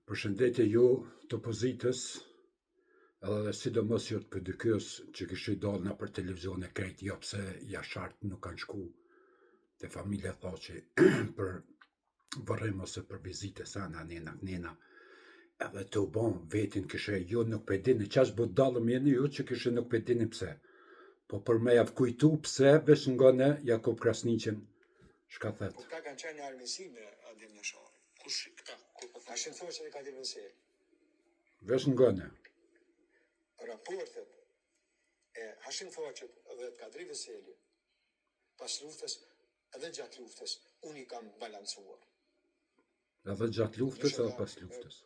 Përshëndetje ju të opozitës, edhe sidomos ju të PDK-s që kishë dalë në për televizion e krejt, jo pse jashtart nuk kanë shku te familja Thaçi për varrim ose për vizite sana nena, edhe të u bon vetin kishë ju nuk pe dini qash bo dalëm jeni ju që kishë nuk pe dini pse. Po për me javë kujtu pse vesh ngone Jakub Krasniqin, shka thet. Po ka kanë qenë armësi me Adem Jashari. Kush këta? Hashim Thaçi dhe Kadri Venseli. Vesh ngone. Raportet e Hashim Thaçit dhe Kadri Venseli pas luftës edhe gjatë luftës unë i kam balancuar. Edhe gjatë luftës edhe pas luftës.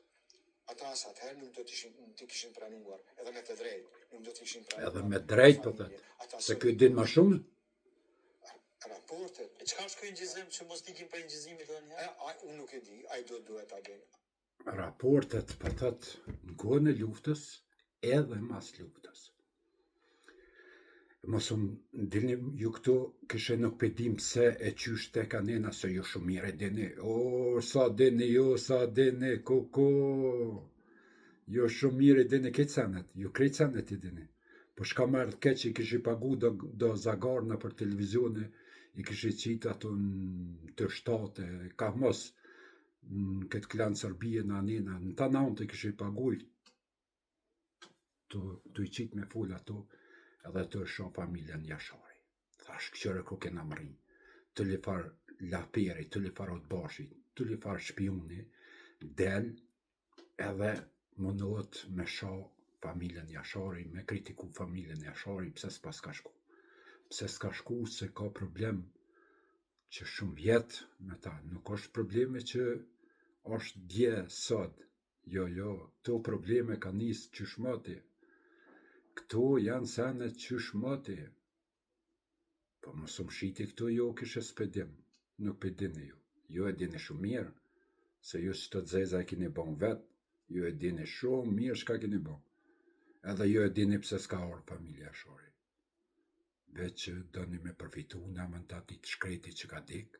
Ata atëherë nuk do t'i kishin pranuar, edhe me të drejtë, nuk do t'i kishin pranuar. Edhe me drejt po thot. Se ky din më shumë. Raportet. E çka është ky injizim që mos dikim për injizimin tonë? Unë nuk e di, ai duhet ta bëj. Raportet po thot në kohën e luftës edhe mas luftës. Mos unë dilni ju këtu kishe nuk pedim pse e qysh te ka nena se ju shumë mire dini. O, sa dini ju, sa dini, koko. Ju shumë mire dini këtë sanet, ju krejt sanet i dini. Po shka marrë keq i kishi pagu do zagarna për televizione, i kishi qitë ato në të shtate, ka mos në këtë klanë Serbije në anina, në ta nauntë i kishi paguj, të i qitë me full ato, edhe të është shumë familjen Jashari. Thash, këqyre ku kena mëri, të li farë laperi, të li farë otbashi, të li farë shpioni, del, edhe mundohet me sha familjen Jashari, me kritiku familjen Jashari, pse s'pas ka shku. Pse s'ka shku se ka problem që shumë vjetë me ta, nuk është probleme që është dje sot, jo, këto probleme ka nisë qyshmati, këto janë senet qyshmati, po mos më shiti këto jo kishe s'pedim, nuk pedini ju e dini shumë mirë, se ju që të dzeza e kini bon vetë, ju e dini shumë mirë shka kini bon, edhe ju e dini pse s'ka orë familja Jashari. Veç që doni me përfitu në mentatit shkreti që ka dik,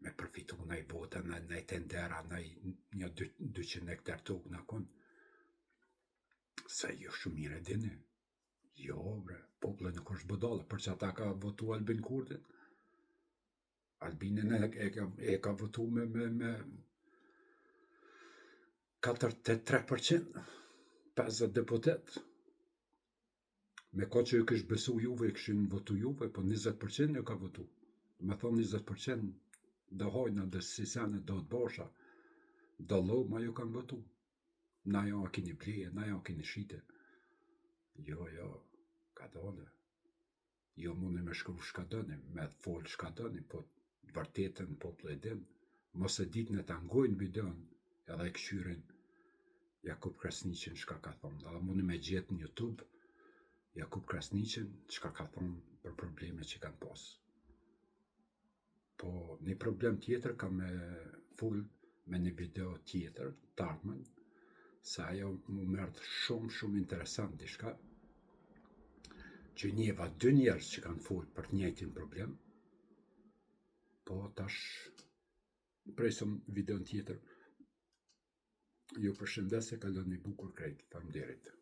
me përfitu në i vota, në i tendera, në një 200 hektar tokë në kun, se ju shumë mire dini. Jo, bre, pople nuk është bodale, për që ata ka votu Albin Kurtin. Albinin e ka votu me 43%, 50 deputet. Me ka që ju kështë besu juve, këshin votu juve, po 20% ju ka votu. Me thonë 20% dhe hojna, dhe sisane, dhe të basha, dhe lo, ma ju kanë votu. Na jo a kini pleje, na jo a kini shite. Jo, ka dole. Jo mundi me shkru shka doni, me fol shka doni, po vërtetën pople e din. Mos e dit në të angojnë videon, edhe e këshyrin Jakub Krasniqin shka ka thonë. Edhe mundi me gjetë në YouTube, Jakub Krasniqin, qka ka thonë për probleme që kanë pas. Po, një problem tjetër ka me full me një video tjetër, tarmen, se ajo mu mërët shumë interesant dishka, që njeva 2 njerës që kanë full për të njëjtin problem, po tash, presëm video tjetër, ju përshëndese, kalon një bukur krejt, faleminderit.